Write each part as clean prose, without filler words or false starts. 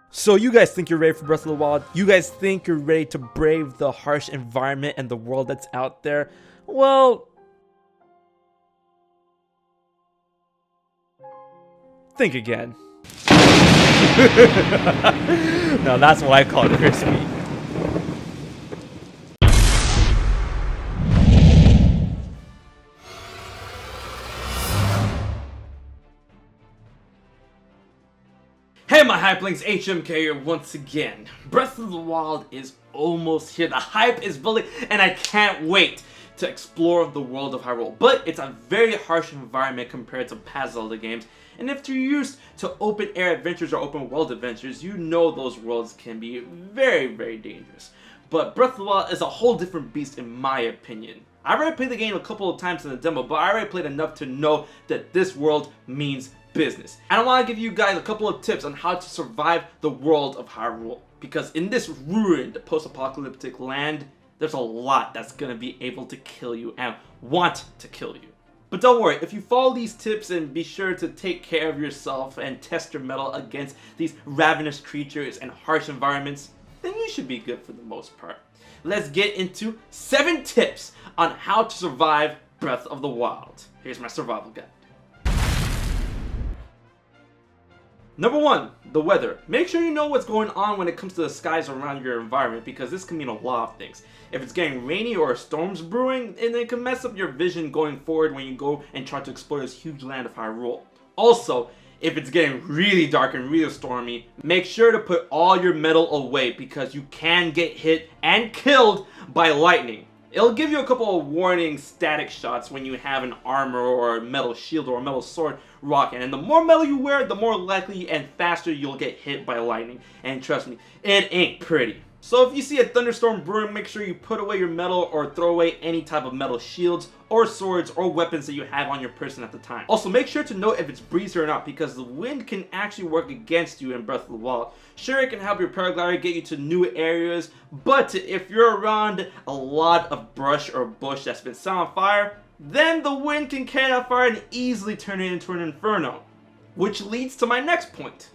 So you guys think you're ready for Breath of the Wild? You guys think you're ready to brave the harsh environment and the world that's out there? Well, think again. Now that's what I call crispy. Hey my hypelings, HMK here once again. Breath of the Wild is almost here. The hype is building and I can't wait to explore the world of Hyrule. But it's a very harsh environment compared to past Zelda games. And if you're used to open air adventures or open world adventures, you know those worlds can be very, very dangerous. But Breath of the Wild is a whole different beast in my opinion. I already played the game a couple of times in the demo, but I already played enough to know that this world means business. And I want to give you guys a couple of tips on how to survive the world of Hyrule. Because in this ruined post-apocalyptic land, there's a lot that's going to be able to kill you and want to kill you. But don't worry, if you follow these tips and be sure to take care of yourself and test your mettle against these ravenous creatures and harsh environments, then you should be good for the most part. Let's get into 7 tips on how to survive Breath of the Wild. Here's my survival guide. Number 1, the weather. Make sure you know what's going on when it comes to the skies around your environment because this can mean a lot of things. If it's getting rainy or storms brewing, and it can mess up your vision going forward when you go and try to explore this huge land of Hyrule. Also, if it's getting really dark and really stormy, make sure to put all your metal away because you can get hit and killed by lightning. It'll give you a couple of warning static shots when you have an armor or a metal shield or a metal sword rocking. And the more metal you wear, the more likely and faster you'll get hit by lightning. And trust me, it ain't pretty. So if you see a thunderstorm brewing, make sure you put away your metal or throw away any type of metal shields or swords or weapons that you have on your person at the time. Also, make sure to note if it's breezy or not because the wind can actually work against you in Breath of the Wild. Sure, it can help your paraglider get you to new areas, but if you're around a lot of brush or bush that's been set on fire, then the wind can carry that fire and easily turn it into an inferno. Which leads to my next point.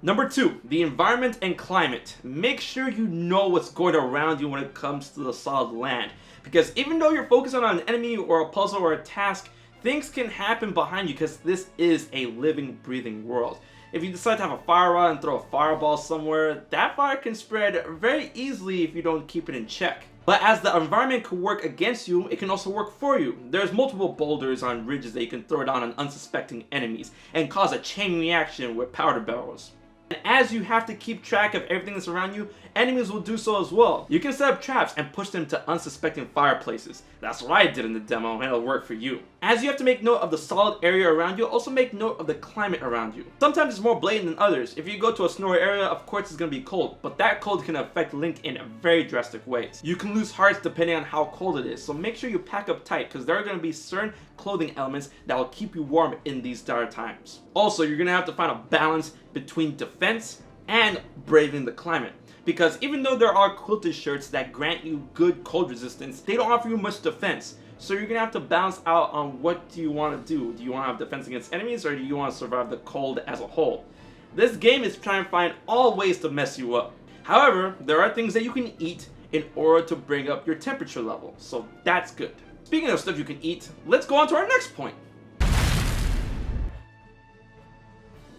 Number 2, the environment and climate. Make sure you know what's going around you when it comes to the solid land. Because even though you're focusing on an enemy or a puzzle or a task, things can happen behind you because this is a living, breathing world. If you decide to have a fire rod and throw a fireball somewhere, that fire can spread very easily if you don't keep it in check. But as the environment can work against you, it can also work for you. There's multiple boulders on ridges that you can throw down on unsuspecting enemies and cause a chain reaction with powder barrels. And as you have to keep track of everything that's around you, enemies will do so as well. You can set up traps and push them to unsuspecting fireplaces. That's what I did in the demo and it'll work for you. As you have to make note of the solid area around you, also make note of the climate around you. Sometimes it's more blatant than others. If you go to a snowy area, of course it's going to be cold, but that cold can affect Link in very drastic ways. You can lose hearts depending on how cold it is, so make sure you pack up tight because there are going to be certain clothing elements that will keep you warm in these dire times. Also, you're going to have to find a balance between defense and braving the climate. Because even though there are quilted shirts that grant you good cold resistance, they don't offer you much defense. So you're going to have to balance out on what do you want to do. Do you want to have defense against enemies or do you want to survive the cold as a whole? This game is trying to find all ways to mess you up. However, there are things that you can eat in order to bring up your temperature level. So that's good. Speaking of stuff you can eat, let's go on to our next point.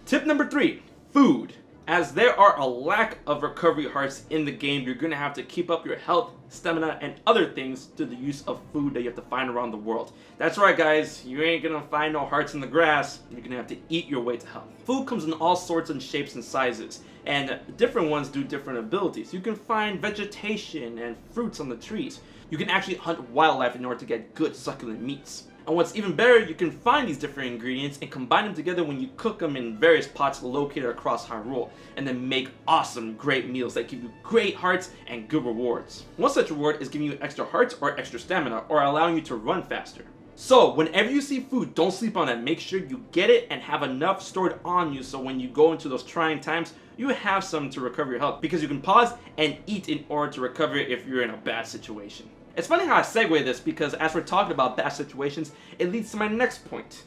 Tip number 3, food. As there are a lack of recovery hearts in the game, you're going to have to keep up your health, stamina, and other things through the use of food that you have to find around the world. That's right guys, you ain't going to find no hearts in the grass, you're going to have to eat your way to health. Food comes in all sorts and shapes and sizes, and different ones do different abilities. You can find vegetation and fruits on the trees. You can actually hunt wildlife in order to get good succulent meats. And what's even better, you can find these different ingredients and combine them together when you cook them in various pots located across Hyrule, and then make awesome, great meals that give you great hearts and good rewards. One such reward is giving you extra hearts or extra stamina, or allowing you to run faster. So, whenever you see food, don't sleep on that. Make sure you get it and have enough stored on you so when you go into those trying times, you have some to recover your health, because you can pause and eat in order to recover if you're in a bad situation. It's funny how I segue this because as we're talking about bad situations, it leads to my next point.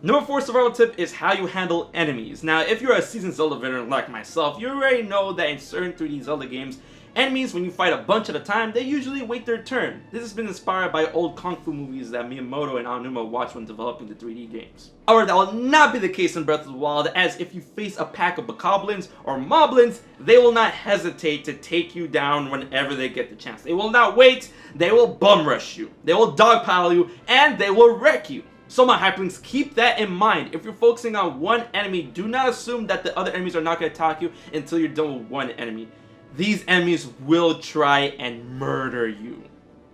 Number 4 survival tip is how you handle enemies. Now, if you're a seasoned Zelda veteran like myself, you already know that in certain 3D Zelda games, enemies, when you fight a bunch at a time, they usually wait their turn. This has been inspired by old Kung Fu movies that Miyamoto and Aonuma watched when developing the 3D games. However, that will not be the case in Breath of the Wild, as if you face a pack of bokoblins or moblins, they will not hesitate to take you down whenever they get the chance. They will not wait, they will bum rush you, they will dogpile you, and they will wreck you. So my hyperlinks, keep that in mind. If you're focusing on one enemy, do not assume that the other enemies are not going to attack you until you're done with one enemy. These enemies will try and murder you.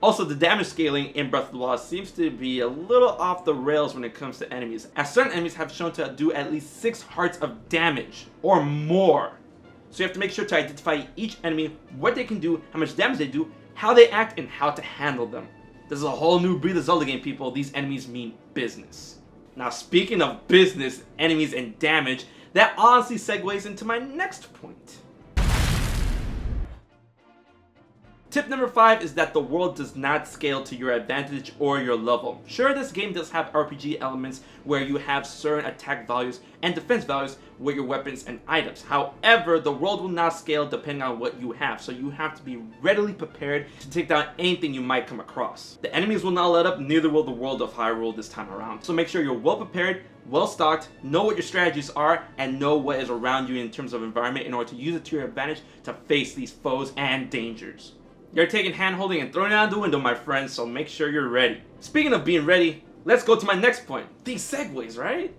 Also, the damage scaling in Breath of the Wild seems to be a little off the rails when it comes to enemies, as certain enemies have shown to do at least 6 hearts of damage or more. So you have to make sure to identify each enemy, what they can do, how much damage they do, how they act, and how to handle them. This is a whole new breed of Zelda game, people. These enemies mean business. Now, speaking of business, enemies, and damage, that honestly segues into my next point. Tip number 5 is that the world does not scale to your advantage or your level. Sure, this game does have RPG elements where you have certain attack values and defense values with your weapons and items. However, the world will not scale depending on what you have, so you have to be readily prepared to take down anything you might come across. The enemies will not let up, neither will the world of Hyrule this time around. So make sure you're well prepared, well stocked, know what your strategies are, and know what is around you in terms of environment in order to use it to your advantage to face these foes and dangers. You're taking hand-holding and throwing it out the window, my friends, so make sure you're ready. Speaking of being ready, let's go to my next point. These segues, right?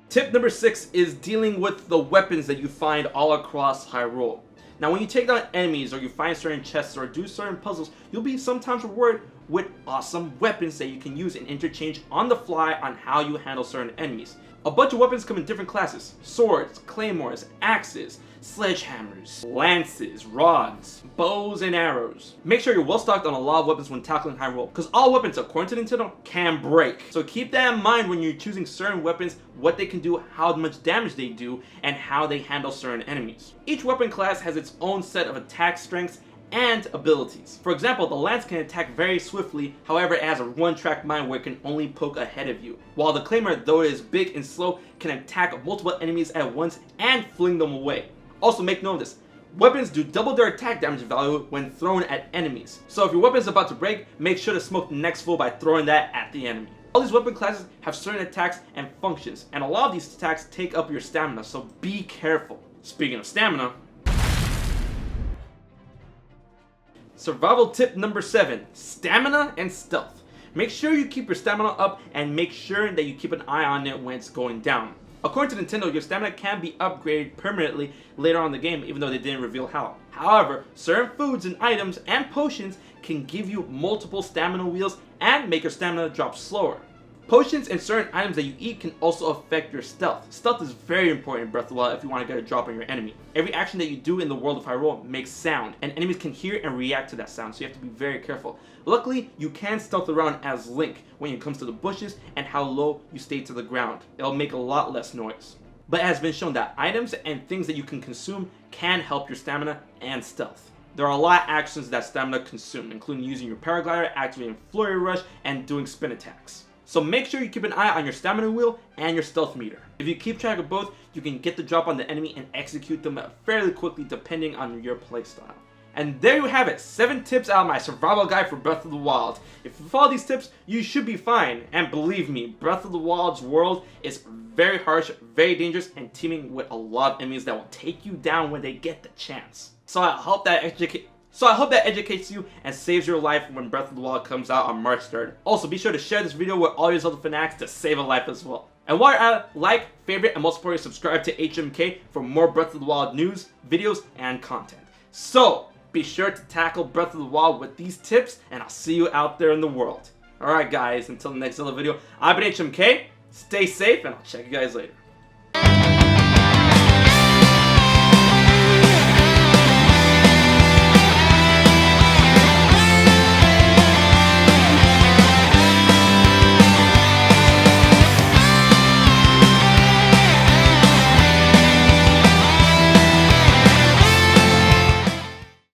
Tip number 6 is dealing with the weapons that you find all across Hyrule. Now, when you take down enemies or you find certain chests or do certain puzzles, you'll be sometimes rewarded with awesome weapons that you can use and interchange on the fly on how you handle certain enemies. A bunch of weapons come in different classes: swords, claymores, axes, sledgehammers, lances, rods, bows, and arrows. Make sure you're well stocked on a lot of weapons when tackling Hyrule, because all weapons, according to Nintendo, can break. So keep that in mind when you're choosing certain weapons, what they can do, how much damage they do, and how they handle certain enemies. Each weapon class has its own set of attack strengths and abilities. For example, the lance can attack very swiftly, however it has a one-track mind where it can only poke ahead of you. While the claymore, though it is big and slow, can attack multiple enemies at once and fling them away. Also, make note of this: weapons do double their attack damage value when thrown at enemies. So if your weapon is about to break, make sure to smoke the next fool by throwing that at the enemy. All these weapon classes have certain attacks and functions, and a lot of these attacks take up your stamina, so be careful. Speaking of stamina, survival tip number 7, stamina and stealth. Make sure you keep your stamina up and make sure that you keep an eye on it when it's going down. According to Nintendo, your stamina can be upgraded permanently later on in the game, even though they didn't reveal how. However, certain foods and items and potions can give you multiple stamina wheels and make your stamina drop slower. Potions and certain items that you eat can also affect your stealth. Stealth is very important in Breath of the Wild if you want to get a drop on your enemy. Every action that you do in the world of Hyrule makes sound, and enemies can hear and react to that sound, so you have to be very careful. Luckily, you can stealth around as Link when it comes to the bushes and how low you stay to the ground. It'll make a lot less noise. But it has been shown that items and things that you can consume can help your stamina and stealth. There are a lot of actions that stamina consume, including using your paraglider, activating Flurry Rush, and doing spin attacks. So make sure you keep an eye on your stamina wheel and your stealth meter. If you keep track of both, you can get the drop on the enemy and execute them fairly quickly depending on your playstyle. And there you have it, 7 tips out of my survival guide for Breath of the Wild. If you follow these tips, you should be fine. And believe me, Breath of the Wild's world is very harsh, very dangerous, and teeming with a lot of enemies that will take you down when they get the chance. So I hope that educates you and saves your life when Breath of the Wild comes out on March 3rd. Also, be sure to share this video with all your Zelda fanatics to save a life as well. And while you're at it, like, favorite, and most importantly, subscribe to HMK for more Breath of the Wild news, videos, and content. So, be sure to tackle Breath of the Wild with these tips, and I'll see you out there in the world. Alright guys, until the next Zelda video, I've been HMK, stay safe, and I'll check you guys later.